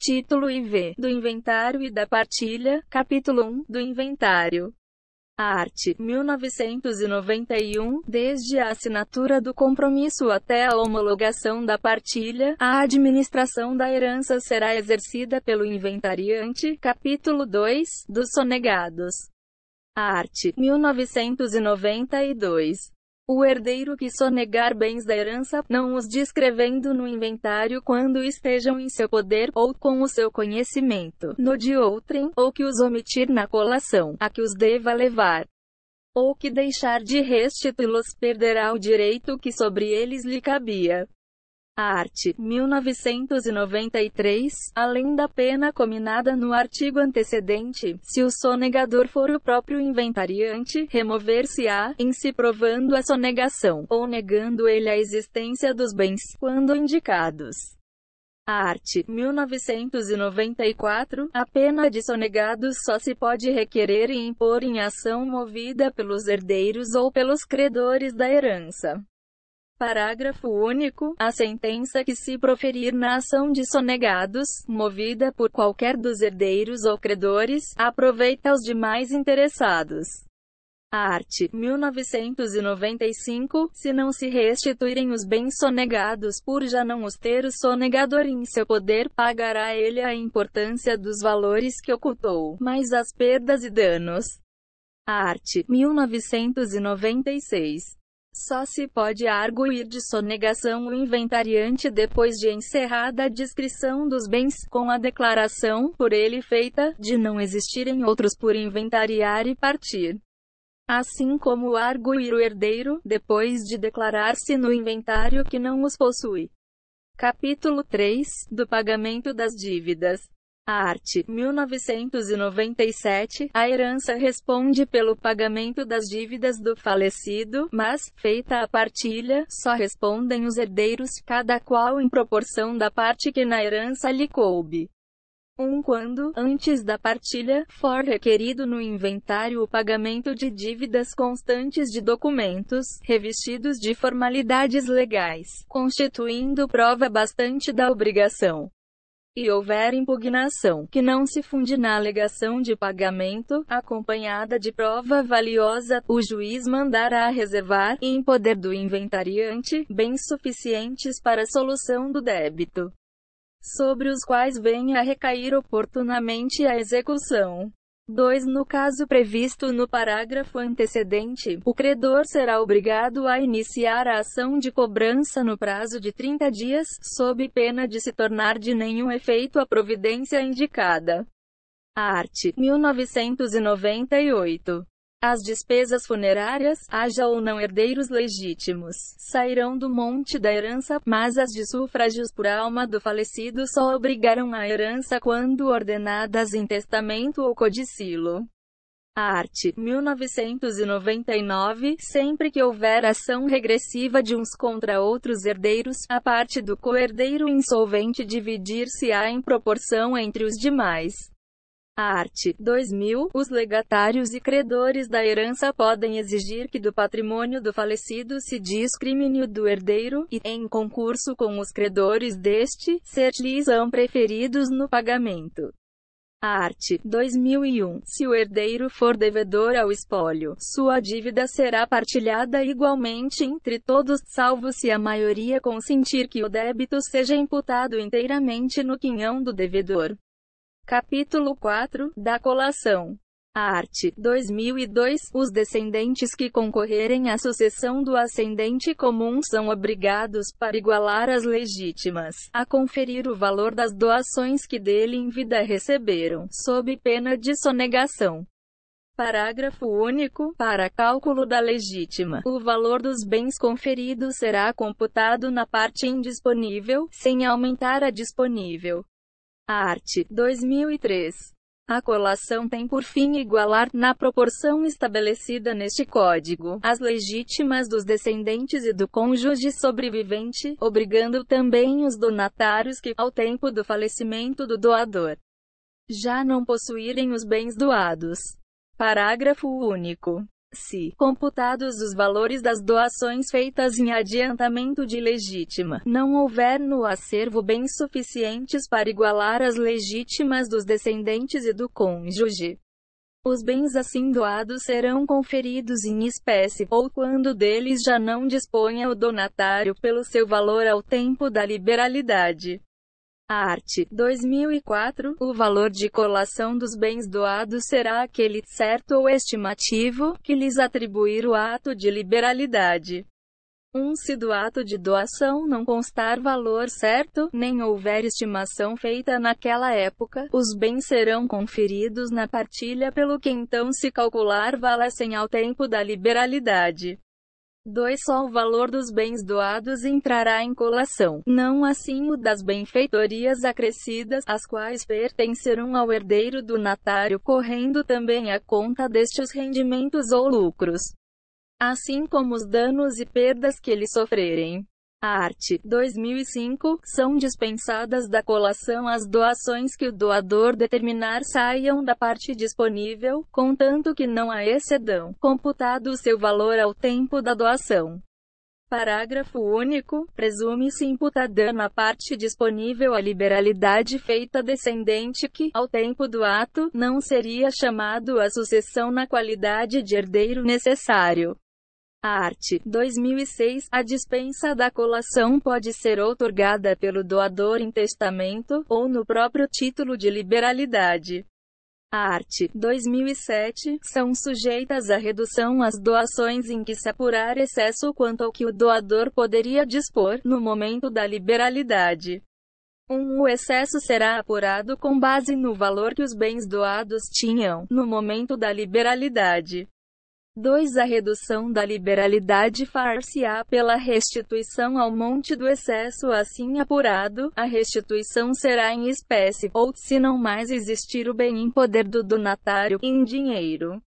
Título IV do Inventário e da Partilha, Capítulo 1 do Inventário. Art. 1991, desde a assinatura do compromisso até a homologação da partilha, a administração da herança será exercida pelo inventariante. Capítulo 2 dos sonegados. Art. 1992. O herdeiro que sonegar bens da herança, não os descrevendo no inventário quando estejam em seu poder, ou com o seu conhecimento, no de outrem, ou que os omitir na colação, a que os deva levar, ou que deixar de restituí-los, perderá o direito que sobre eles lhe cabia. Art. 1993, além da pena cominada no artigo antecedente, se o sonegador for o próprio inventariante, remover-se-á, em se provando a sonegação, ou negando ele a existência dos bens, quando indicados. Art. 1994, a pena de sonegados só se pode requerer e impor em ação movida pelos herdeiros ou pelos credores da herança. Parágrafo único. A sentença que se proferir na ação de sonegados, movida por qualquer dos herdeiros ou credores, aproveita aos demais interessados. Art. 1995. Se não se restituírem os bens sonegados por já não os ter o sonegador em seu poder, pagará ele a importância dos valores que ocultou, mais as perdas e danos. Art. 1996. Só se pode arguir de sonegação o inventariante depois de encerrada a descrição dos bens, com a declaração, por ele feita, de não existirem outros por inventariar e partir. Assim como arguir o herdeiro, depois de declarar-se no inventário que não os possui. Capítulo 3 do pagamento das dívidas. Art. 1997. A herança responde pelo pagamento das dívidas do falecido, mas, feita a partilha, só respondem os herdeiros, cada qual em proporção da parte que na herança lhe coube. Quando, antes da partilha, for requerido no inventário o pagamento de dívidas constantes de documentos, revestidos de formalidades legais, constituindo prova bastante da obrigação, e houver impugnação, que não se funde na alegação de pagamento, acompanhada de prova valiosa, o juiz mandará reservar, em poder do inventariante, bens suficientes para a solução do débito, sobre os quais venha a recair oportunamente a execução. 2. No caso previsto no parágrafo antecedente, o credor será obrigado a iniciar a ação de cobrança no prazo de 30 dias, sob pena de se tornar de nenhum efeito a providência indicada. Art. 1998. As despesas funerárias, haja ou não herdeiros legítimos, sairão do monte da herança, mas as de sufrágios por alma do falecido só obrigarão a herança quando ordenadas em testamento ou codicilo. Art. 1999. Sempre que houver ação regressiva de uns contra outros herdeiros, a parte do coerdeiro insolvente dividir-se-á em proporção entre os demais. Art. 2000. Os legatários e credores da herança podem exigir que do patrimônio do falecido se discrimine o do herdeiro, e, em concurso com os credores deste, ser-lhes-ão preferidos no pagamento. Art. 2001. Se o herdeiro for devedor ao espólio, sua dívida será partilhada igualmente entre todos, salvo se a maioria consentir que o débito seja imputado inteiramente no quinhão do devedor. Capítulo 4 da colação. Art. 2002. Os descendentes que concorrerem à sucessão do ascendente comum são obrigados, para igualar as legítimas, a conferir o valor das doações que dele em vida receberam, sob pena de sonegação. Parágrafo único. Para cálculo da legítima, o valor dos bens conferidos será computado na parte indisponível, sem aumentar a disponível. Art. 2003. A colação tem por fim igualar, na proporção estabelecida neste Código, as legítimas dos descendentes e do cônjuge sobrevivente, obrigando também os donatários que, ao tempo do falecimento do doador, já não possuírem os bens doados. Parágrafo único. Se, computados os valores das doações feitas em adiantamento de legítima, não houver no acervo bens suficientes para igualar as legítimas dos descendentes e do cônjuge, os bens assim doados serão conferidos em espécie, ou quando deles já não disponha o donatário, pelo seu valor ao tempo da liberalidade. Art. 2004. O valor de colação dos bens doados será aquele certo ou estimativo, que lhes atribuir o ato de liberalidade. Se do ato de doação não constar valor certo, nem houver estimação feita naquela época, os bens serão conferidos na partilha pelo que então se calcular valessem ao tempo da liberalidade. 2. Só o valor dos bens doados entrará em colação, não assim o das benfeitorias acrescidas, as quais pertencerão ao herdeiro do natário, correndo também a conta destes rendimentos ou lucros, assim como os danos e perdas que lhe sofrerem. Art. 2005. São dispensadas da colação as doações que o doador determinar saiam da parte disponível, contanto que não a excedam, computado o seu valor ao tempo da doação. Parágrafo único. Presume-se imputada na parte disponível a liberalidade feita descendente que, ao tempo do ato, não seria chamado à sucessão na qualidade de herdeiro necessário. Art. 2006. A dispensa da colação pode ser outorgada pelo doador em testamento, ou no próprio título de liberalidade. Art. 2007. São sujeitas à redução as doações em que se apurar excesso quanto ao que o doador poderia dispor, no momento da liberalidade. O excesso será apurado com base no valor que os bens doados tinham, no momento da liberalidade. 2. A redução da liberalidade far-se-á pela restituição ao monte do excesso assim apurado, a restituição será em espécie, ou, se não mais existir o bem em poder do donatário, em dinheiro,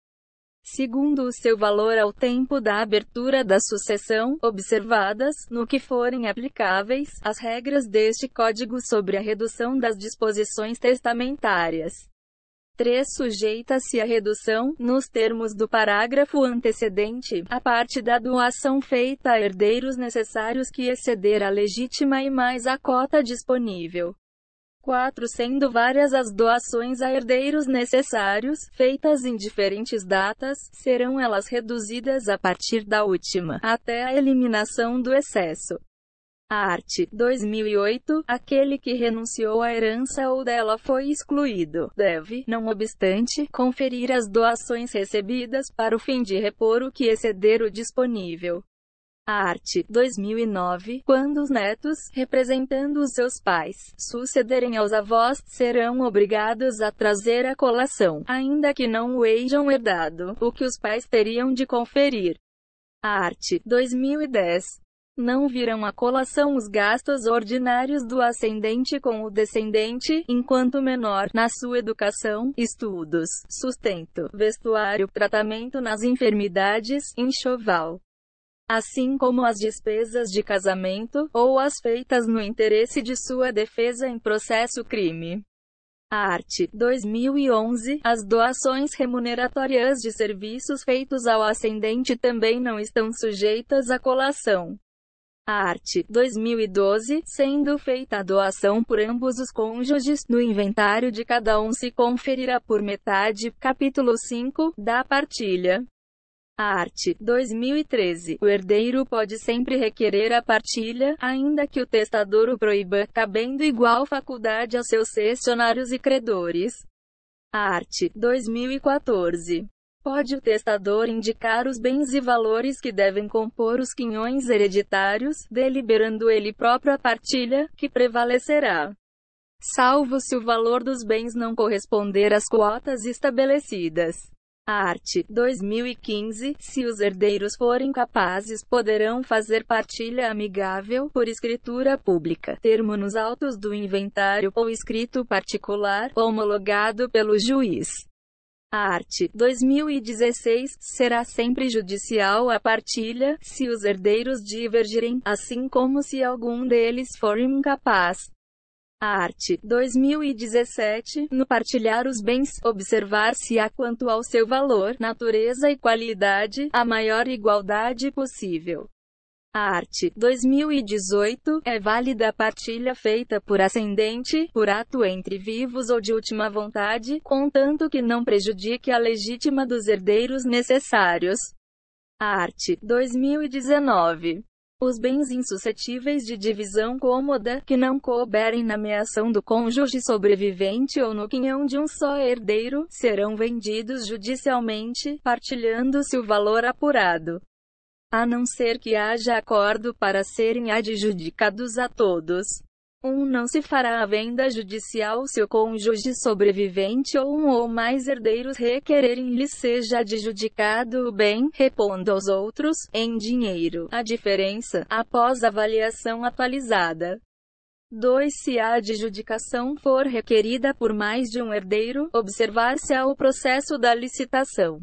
segundo o seu valor ao tempo da abertura da sucessão, observadas, no que forem aplicáveis, as regras deste Código sobre a redução das disposições testamentárias. 3. Sujeita-se à redução, nos termos do parágrafo antecedente, a parte da doação feita a herdeiros necessários que exceder a legítima e mais a cota disponível. 4. Sendo várias as doações a herdeiros necessários, feitas em diferentes datas, serão elas reduzidas a partir da última, até a eliminação do excesso. Art. 2008. Aquele que renunciou à herança ou dela foi excluído, deve, não obstante, conferir as doações recebidas, para o fim de repor o que exceder o disponível. Art. 2009. Quando os netos, representando os seus pais, sucederem aos avós, serão obrigados a trazer à colação, ainda que não o hejam herdado, o que os pais teriam de conferir. Art. 2010. Não virão à colação os gastos ordinários do ascendente com o descendente, enquanto menor, na sua educação, estudos, sustento, vestuário, tratamento nas enfermidades, enxoval, assim como as despesas de casamento, ou as feitas no interesse de sua defesa em processo crime. Art. 2011. As doações remuneratórias de serviços feitos ao ascendente também não estão sujeitas à colação. Art. 2012. Sendo feita a doação por ambos os cônjuges, no inventário de cada um se conferirá por metade, capítulo 5, da partilha. Art. 2013. O herdeiro pode sempre requerer a partilha, ainda que o testador o proíba, cabendo igual faculdade aos seus cessionários e credores. Art. 2014. Pode o testador indicar os bens e valores que devem compor os quinhões hereditários, deliberando ele próprio a partilha, que prevalecerá, salvo se o valor dos bens não corresponder às quotas estabelecidas. Art. 2015. Se os herdeiros forem capazes, poderão fazer partilha amigável, por escritura pública, termo nos autos do inventário, ou escrito particular, homologado pelo juiz. Art. 2016. Será sempre judicial a partilha, se os herdeiros divergirem, assim como se algum deles for incapaz Art. 2017. No partilhar os bens, observar-se a quanto ao seu valor, natureza e qualidade, a maior igualdade possível. Art. 2018. É válida a partilha feita por ascendente, por ato entre vivos ou de última vontade, contanto que não prejudique a legítima dos herdeiros necessários. Art. 2019. Os bens insuscetíveis de divisão cômoda, que não couberem na meação do cônjuge sobrevivente ou no quinhão de um só herdeiro, serão vendidos judicialmente, partilhando-se o valor apurado. A não ser que haja acordo para serem adjudicados a todos. Não se fará a venda judicial se o cônjuge sobrevivente ou um ou mais herdeiros requererem lhe seja adjudicado o bem, repondo aos outros, em dinheiro, a diferença, após avaliação atualizada. 2. Se a adjudicação for requerida por mais de um herdeiro, observar-se-á o processo da licitação.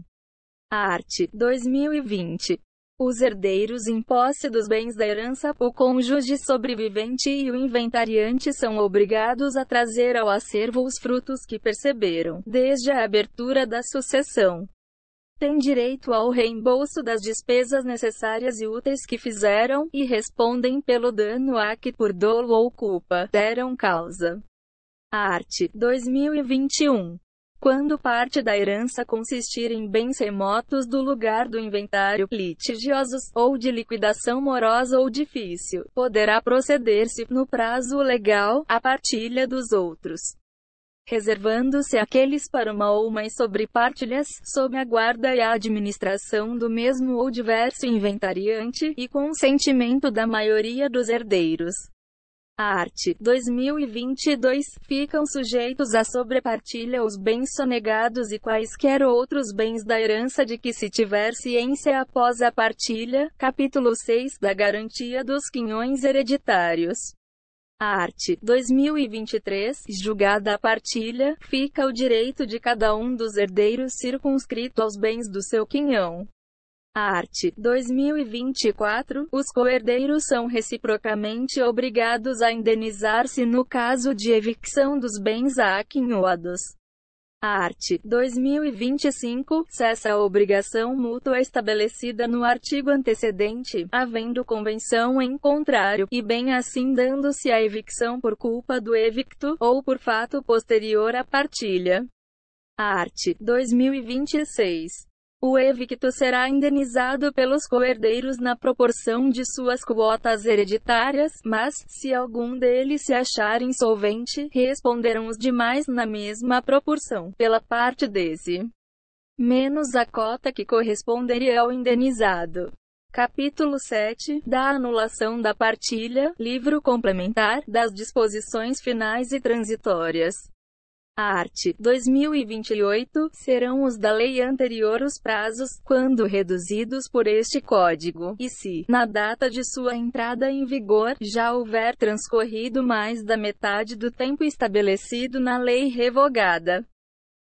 Art. 2020. Os herdeiros em posse dos bens da herança, o cônjuge sobrevivente e o inventariante são obrigados a trazer ao acervo os frutos que perceberam, desde a abertura da sucessão. Têm direito ao reembolso das despesas necessárias e úteis que fizeram, e respondem pelo dano a que por dolo ou culpa, deram causa. Art. 2021. Quando parte da herança consistir em bens remotos do lugar do inventário, litigiosos, ou de liquidação morosa ou difícil, poderá proceder-se, no prazo legal, à partilha dos outros, reservando-se aqueles para uma ou mais sobrepartilhas, sob a guarda e a administração do mesmo ou diverso inventariante, e consentimento da maioria dos herdeiros. Art. 2022. Ficam sujeitos à sobrepartilha os bens sonegados e quaisquer outros bens da herança de que se tiver ciência após a partilha. Capítulo 6 da Garantia dos Quinhões Hereditários. Art. 2023. Julgada a partilha, fica o direito de cada um dos herdeiros circunscrito aos bens do seu quinhão. Art. 2024. Os coherdeiros são reciprocamente obrigados a indenizar-se no caso de evicção dos bens aquinhoados. Art. 2025. Cessa a obrigação mútua estabelecida no artigo antecedente, havendo convenção em contrário, e bem assim dando-se a evicção por culpa do evicto, ou por fato posterior à partilha. Art. 2026. O evicto será indenizado pelos coherdeiros na proporção de suas quotas hereditárias, mas, se algum deles se achar insolvente, responderão os demais na mesma proporção, pela parte desse, menos a cota que corresponderia ao indenizado. Capítulo 7, da anulação da partilha, livro complementar, das disposições finais e transitórias. Art. 2028. Serão os da lei anterior os prazos, quando reduzidos por este Código, e se, na data de sua entrada em vigor, já houver transcorrido mais da metade do tempo estabelecido na lei revogada.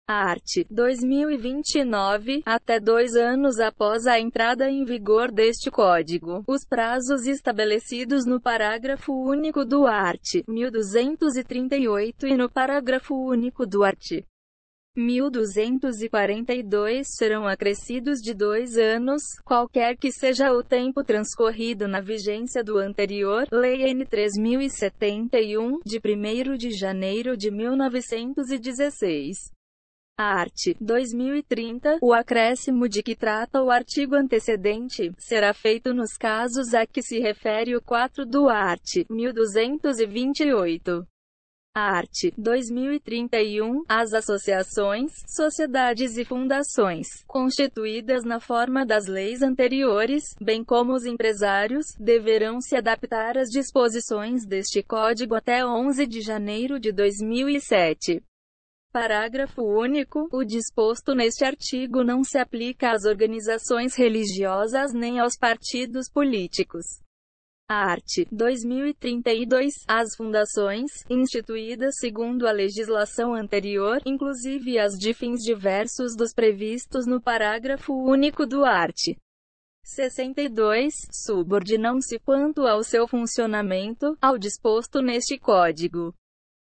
Art. 2029, até 2 anos após a entrada em vigor deste Código, os prazos estabelecidos no parágrafo único do art. 1238 e no parágrafo único do art. 1242 serão acrescidos de 2 anos, qualquer que seja o tempo transcorrido na vigência do anterior, Lei N. 3071, de 1º de janeiro de 1916. Art. 2030. O acréscimo de que trata o artigo antecedente, será feito nos casos a que se refere o 4 do art. 1228. Art. 2031. As associações, sociedades e fundações, constituídas na forma das leis anteriores, bem como os empresários, deverão se adaptar às disposições deste Código até 11 de janeiro de 2007. Parágrafo único. O disposto neste artigo não se aplica às organizações religiosas nem aos partidos políticos. Art. 2032. As fundações, instituídas segundo a legislação anterior, inclusive as de fins diversos dos previstos no parágrafo único do art. 62, subordinam-se quanto ao seu funcionamento, ao disposto neste Código.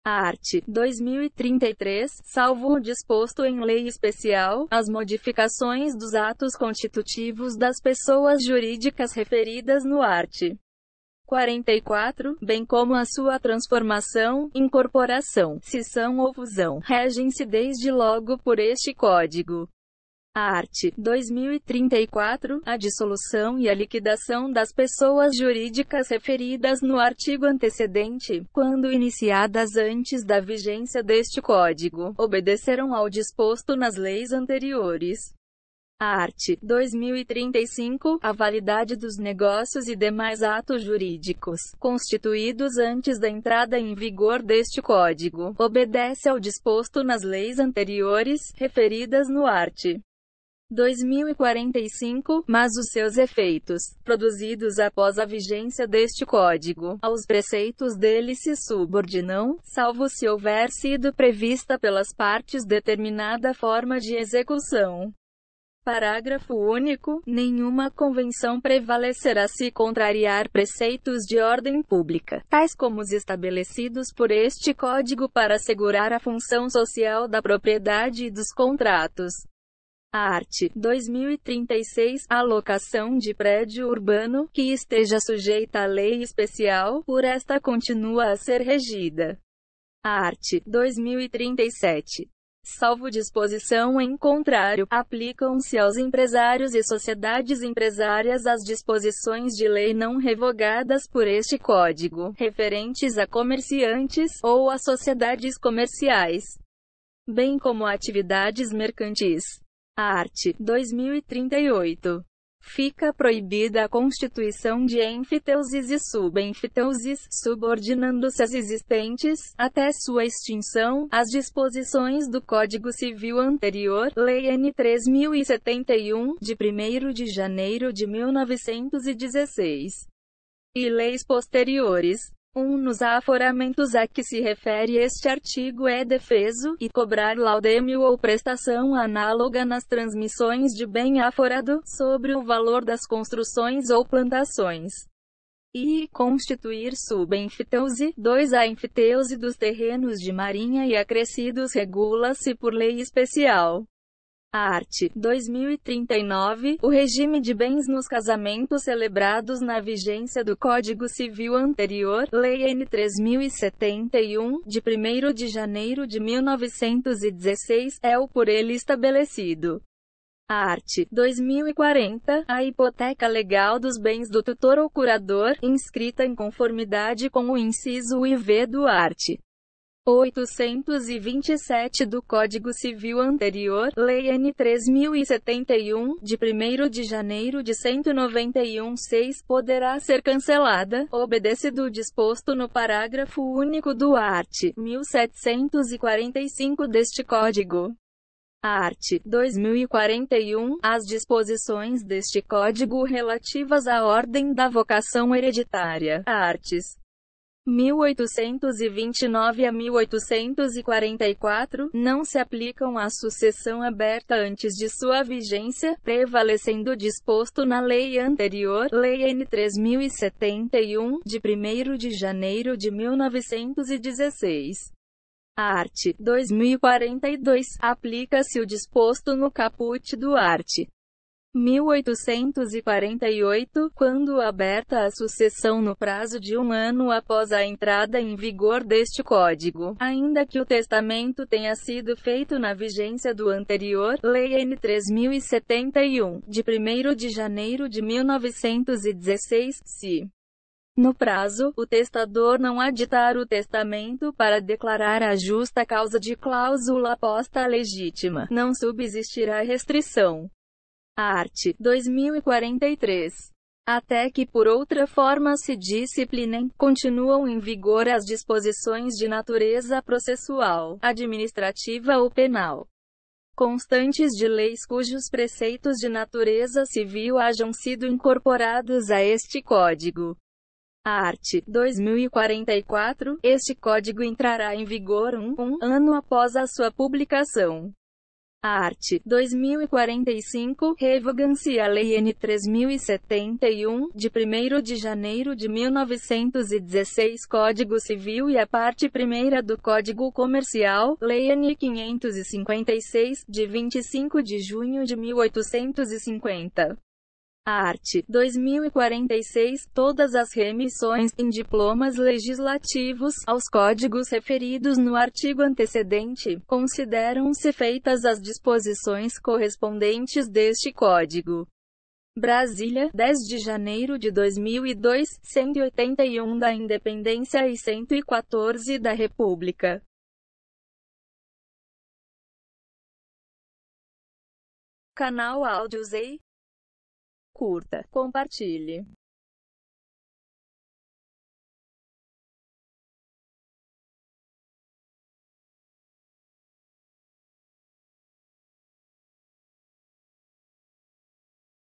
Art. 2033, salvo o disposto em lei especial, as modificações dos atos constitutivos das pessoas jurídicas referidas no art. 44, bem como a sua transformação, incorporação, cisão ou fusão, regem-se desde logo por este Código. Art. 2034, a dissolução e a liquidação das pessoas jurídicas referidas no artigo antecedente, quando iniciadas antes da vigência deste Código, obedecerão ao disposto nas leis anteriores. Art. 2035, a validade dos negócios e demais atos jurídicos, constituídos antes da entrada em vigor deste Código, obedece ao disposto nas leis anteriores, referidas no art. 2045, mas os seus efeitos, produzidos após a vigência deste Código, aos preceitos dele se subordinam, salvo se houver sido prevista pelas partes determinada forma de execução. Parágrafo único. Nenhuma convenção prevalecerá se contrariar preceitos de ordem pública, tais como os estabelecidos por este Código para assegurar a função social da propriedade e dos contratos. Art. 2036, a locação de prédio urbano, que esteja sujeita à lei especial, por esta continua a ser regida. Art. 2037. Salvo disposição em contrário, aplicam-se aos empresários e sociedades empresárias as disposições de lei não revogadas por este Código, referentes a comerciantes, ou a sociedades comerciais, bem como a atividades mercantis. Art. 2038. Fica proibida a constituição de enfiteuses e subenfiteuses, subordinando-se às existentes, até sua extinção, às disposições do Código Civil anterior, Lei N. 3071, de 1º de janeiro de 1916, e leis posteriores. Nos aforamentos a que se refere este artigo é defeso, e cobrar laudêmio ou prestação análoga nas transmissões de bem aforado, sobre o valor das construções ou plantações. E constituir subenfiteuse. 2. A enfiteuse dos terrenos de marinha e acrescidos regula-se por lei especial. Art. 2039, o regime de bens nos casamentos celebrados na vigência do Código Civil anterior, Lei N. 3071, de 1º de janeiro de 1916, é o por ele estabelecido. Art. 2040, a hipoteca legal dos bens do tutor ou curador, inscrita em conformidade com o inciso IV do art. 827 do Código Civil anterior, Lei N. 3071, de 1º de janeiro de 191/6, poderá ser cancelada, obedecido o disposto no parágrafo único do art. 1745 deste Código. Art. 2041, as disposições deste Código relativas à ordem da vocação hereditária, arts. 1829 a 1844, não se aplicam à sucessão aberta antes de sua vigência, prevalecendo o disposto na lei anterior, Lei N. 3071, de 1º de janeiro de 1916. Art. 2042, aplica-se o disposto no caput do art. 1848, quando aberta a sucessão no prazo de 1 ano após a entrada em vigor deste Código, ainda que o testamento tenha sido feito na vigência do anterior, Lei N. 3071, de 1º de janeiro de 1916, se no prazo, o testador não aditar o testamento para declarar a justa causa de cláusula posta legítima, não subsistirá restrição. Art. 2043. Até que por outra forma se disciplinem, continuam em vigor as disposições de natureza processual, administrativa ou penal, constantes de leis cujos preceitos de natureza civil hajam sido incorporados a este Código. Art. 2044, este Código entrará em vigor um ano após a sua publicação. Art. 2045, Revogância Lei N. 3071, de 1º de janeiro de 1916 Código Civil e a parte 1ª do Código Comercial, Lei N. 556, de 25 de junho de 1850. Art. 2046, todas as remissões, em diplomas legislativos, aos códigos referidos no artigo antecedente, consideram-se feitas as disposições correspondentes deste código. Brasília, 10 de janeiro de 2002, 181 da Independência e 114 da República. Canal Áudios. Curta, compartilhe.